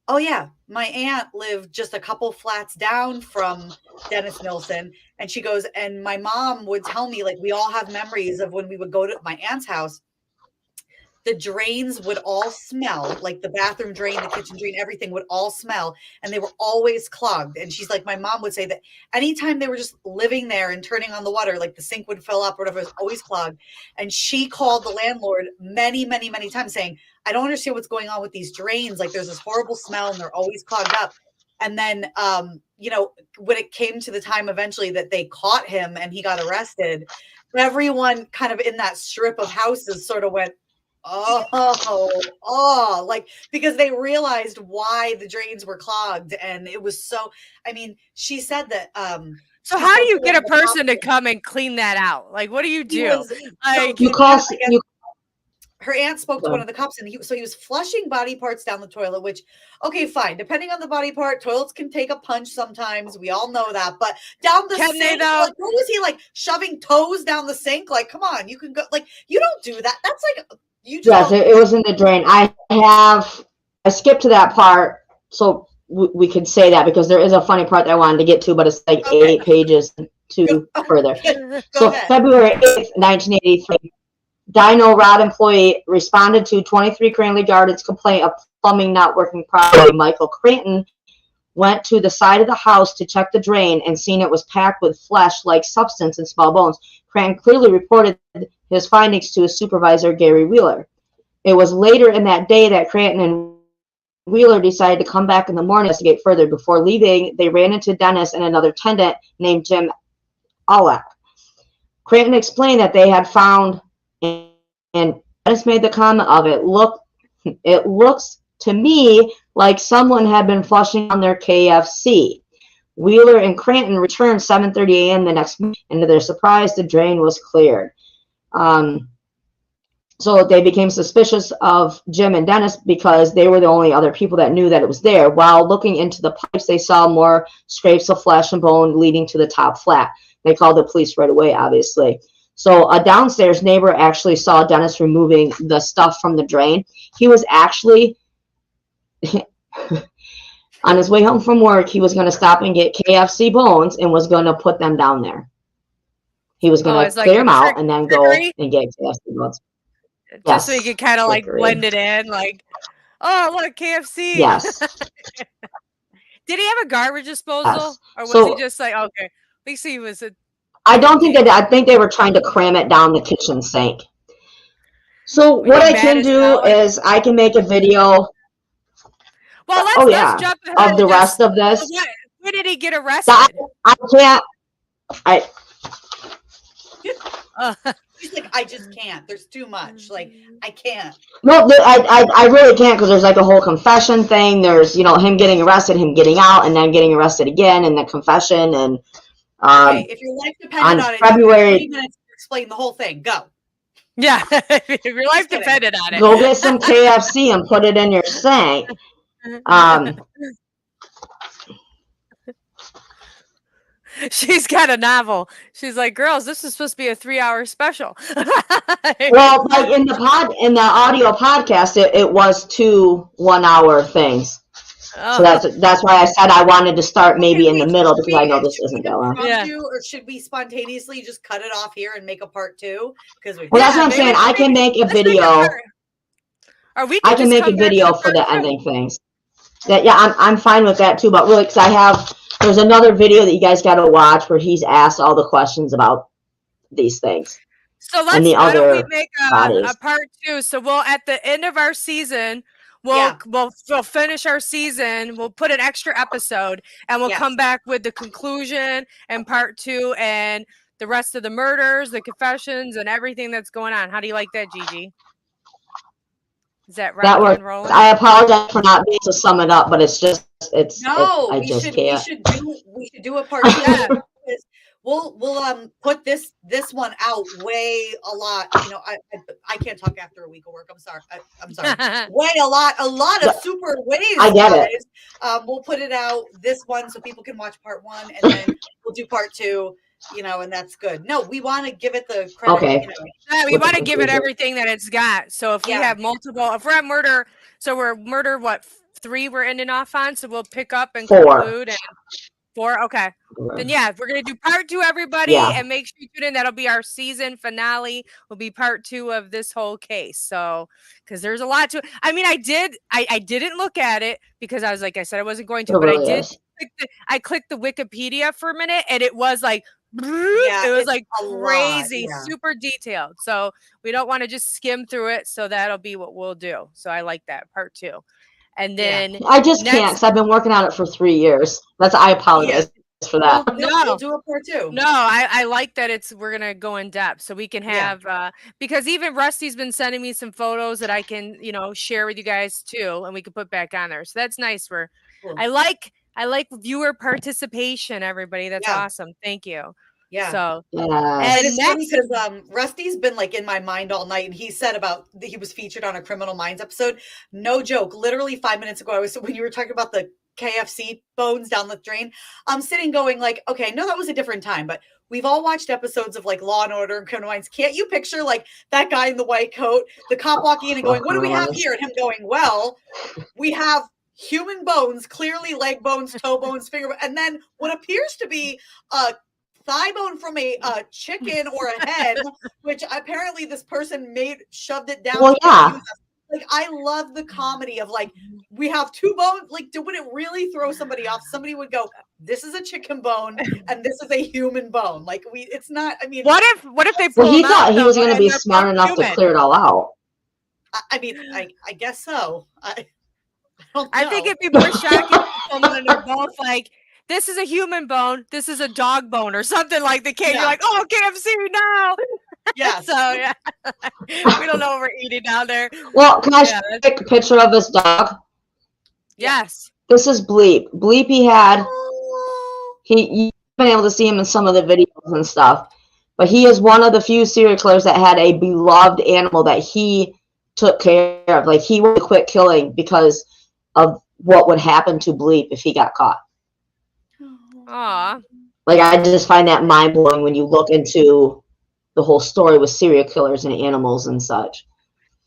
"Oh yeah, my aunt lived just a couple flats down from Dennis Nilsen." And she goes, and my mom would tell me, like, we all have memories of when we would go to my aunt's house. The drains would all smell, like the bathroom drain, the kitchen drain, everything would all smell, and they were always clogged. And she's like, my mom would say that anytime they were just living there and turning on the water, like the sink would fill up or whatever, it was always clogged. And she called the landlord many, many, many times saying, I don't understand what's going on with these drains. Like there's this horrible smell and they're always clogged up. And then, when it came to the time eventually that they caught him and he got arrested, everyone kind of in that strip of houses sort of went, like, because they realized why the drains were clogged. And it was so, she said that, so how do you get a person to come and clean that out? Like, what do you do? Her aunt spoke to one of the cops, and he was flushing body parts down the toilet, which, okay, fine. Depending on the body part, toilets can take a punch sometimes. We all know that. But down the sink, like, what was he, like, shoving toes down the sink? Like, come on, you can go, like, you don't do that. That's like, yes, it was in the drain. I skipped to that part, so we could say that because there is a funny part that I wanted to get to, but it's like 8 pages further. So ahead. February 8th, 1983. Dino Rod employee responded to 23 Cranley Gardens complaint of plumbing not working properly. Michael Cranton went to the side of the house to check the drain and seen it was packed with flesh-like substance and small bones. Cranton clearly reported his findings to his supervisor, Gary Wheeler. It was later in that day that Cranton and Wheeler decided to come back in the morning to investigate further. Before leaving, they ran into Dennis and another tenant named Jim Alec. Cranton explained that they had found, and Dennis made the comment of it looks to me like someone had been flushing on their KFC. Wheeler and Cranton returned 7:30 a.m. the next morning, and to their surprise, the drain was cleared. So they became suspicious of Jim and Dennis because they were the only other people that knew that it was there. While looking into the pipes, they saw more scrapes of flesh and bone leading to the top flat. They called the police right away, obviously. So a downstairs neighbor actually saw Dennis removing the stuff from the drain. He was actually, on his way home from work, he was going to stop and get KFC bones and was going to put them down there. He was going to clear them out and then go and get KFC bones. Just so you could kind of like blend it in, like, oh, look, KFC. Yes. Did he have a garbage disposal? Yes. Or was he just like, okay, at least he was I don't think that. I think they were trying to cram it down the kitchen sink. So what I can do is I can make a video. Well, let's jump ahead of the rest of this. Where did he get arrested? I can't. He's like, I just can't. There's too much. Like, I can't. No, I really can't because there's like a whole confession thing. There's, him getting arrested, him getting out, and then getting arrested again, and the confession. And okay, if your life depended on it, February, 3 minutes to explain the whole thing. Go. Yeah, if your life depended on it. Go get some KFC and put it in your sink. She's got a novel. She's like, girls, this is supposed to be a 3-hour special. Well, like in the audio podcast, it was 2 1-hour things. So that's why I said I wanted to start maybe in the middle because I know this should we isn't do Bella. part 2, or should we spontaneously just cut it off here and make a part 2? Because Well, that's what I'm saying. I can make a video. Or we I can make a video for the ending things. I'm fine with that too. But really, because there's another video that you guys got to watch where he's asked all the questions about these things. So why don't we make a part 2? So we'll, at the end of our season, we'll finish our season. We'll put an extra episode, and we'll come back with the conclusion and part 2 and the rest of the murders, the confessions, and everything that's going on. How do you like that, Gigi? Is that That rock works. and rolling? I apologize for not being able to sum it up, but it's just I just can't. We should do a part 2. We'll put this one out way a lot. You know, I can't talk after a week of work. I'm sorry. Way a lot of super ways. I get guys. it. We'll put it out this one so people can watch part 1, and then we'll do part 2. You know, and that's good. No, we want to give it the credit. Okay. You know. Yeah, we want to give it everything that it's got. So if we have multiple, if we're at murder, so we're murder, what, 3 we're ending off on? So we'll pick up and 4. conclude. And 4, okay. Then we're gonna do part 2, everybody, and make sure you tune in. That'll be our season finale. Will be part 2 of this whole case. So, because there's a lot to. I mean, I didn't look at it because I said I wasn't going to, but really I did. I clicked the Wikipedia for a minute, and it was like. Yeah, it was like crazy, lot, super detailed. So we don't want to just skim through it. So that'll be what we'll do. So I like that part 2. And then I just can't because I've been working on it for 3 years. I apologize for that. We'll do a part 2. No, I like that we're gonna go in depth so we can have because even Rusty's been sending me some photos that I can share with you guys too, and we can put back on there. So that's nice. I like viewer participation, everybody. That's awesome. Thank you. Yeah. So and it's funny because Rusty's been in my mind all night, and he said he was featured on a Criminal Minds episode. No joke. Literally 5 minutes ago, when you were talking about the KFC bones down the drain, I'm sitting going okay, no, that was a different time, but we've all watched episodes of Law and Order and Criminal Minds. Can't you picture that guy in the white coat, the cop walking in and going, "What do we have here?" And him going, "Well, we have human bones, clearly leg bones, toe bones, finger bones, and then what appears to be a thigh bone from a chicken or a hen," which apparently this person shoved it down. Well, yeah. I love the comedy of we have 2 bones. Would it really throw somebody off? Somebody would go, "This is a chicken bone and this is a human bone." It's not. I mean, what if they? Well, he thought he was going to be smart enough to clear it all out. I mean, I guess so. I think it'd be more shocking if someone they're both this is a human bone, this is a dog bone, or something like the cake. You're like, "Oh, KFC now." Yeah. So we don't know what we're eating down there. Well, can I take a picture of this dog? Yes. This is Bleep. Bleep, you've been able to see him in some of the videos and stuff, but he is one of the few serial killers that had a beloved animal that he took care of. He would quit killing because of what would happen to Bleep if he got caught. Aw. I just find that mind-blowing when you look into the whole story with serial killers and animals and such.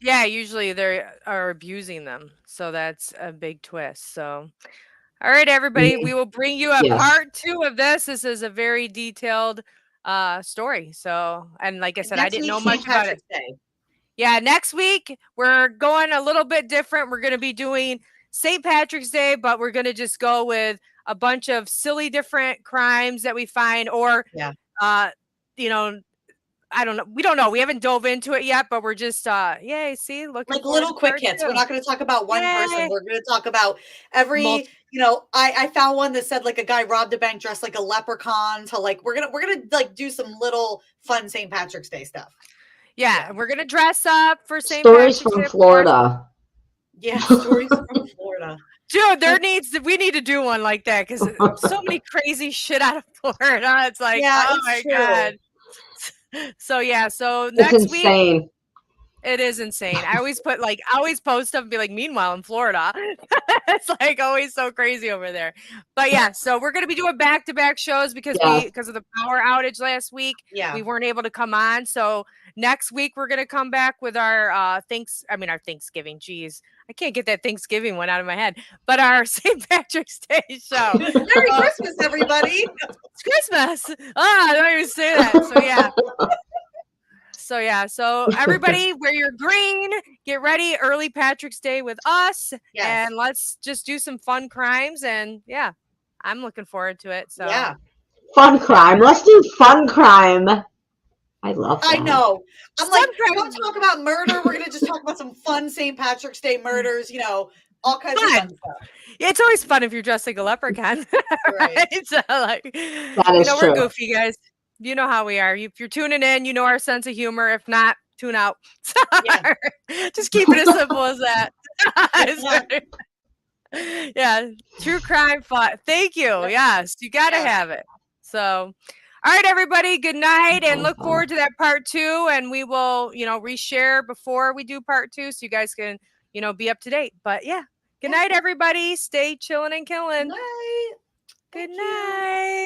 Yeah, usually they are abusing them. So that's a big twist. So, all right, everybody, we will bring you a part 2 of this. This is a very detailed story. So, and like I said, I didn't know much about it. Yeah, next week, we're going a little bit different. We're going to be doing St. Patrick's Day, but we're going to just go with a bunch of silly different crimes that we find, or, I don't know. We don't know. We haven't dove into it yet, but we're just, yay, see, looking little quick hits. We're not going to talk about one person. We're going to talk about every, I found one that said a guy robbed a bank dressed like a leprechaun. So we're going to do some little fun St. Patrick's Day stuff. Yeah. And we're going to dress up for St. Patrick's Day. Stories from Florida. Yeah. Stories from Florida. Dude, we need to do one like that because so many crazy shit out of Florida. It's oh my God. So next week it is insane. I always post stuff and be meanwhile in Florida. It's like always so crazy over there. But yeah, so we're gonna be doing back-to-back shows because because of the power outage last week. Yeah. We weren't able to come on. So next week we're gonna come back with our Thanksgiving. Geez, I can't get that Thanksgiving one out of my head. But our St. Patrick's Day show. Merry Christmas, everybody. It's Christmas. I don't even say that. So yeah. So everybody wear your green, get ready, early Patrick's Day with us. Yes. And let's just do some fun crimes. And yeah, I'm looking forward to it. So yeah. Fun crime. Let's do fun crime. I love that. I know. I'm like, don't talk about murder. We're gonna just talk about some fun St. Patrick's Day murders, all kinds of fun stuff. Yeah, it's always fun if you're dressed like a leprechaun. Right. So like that is we're true. goofy guys. You know how we are. If you're tuning in, you know our sense of humor. If not, tune out. Yeah. Just keep it as simple as that. Yeah, true crime fun. Thank you. Yes, you got to have it. So, all right, everybody, good night, and look forward to that part 2. And we will, reshare before we do part 2, so you guys can, be up to date. But yeah, good night, everybody. Stay chilling and killing. Night. Good night.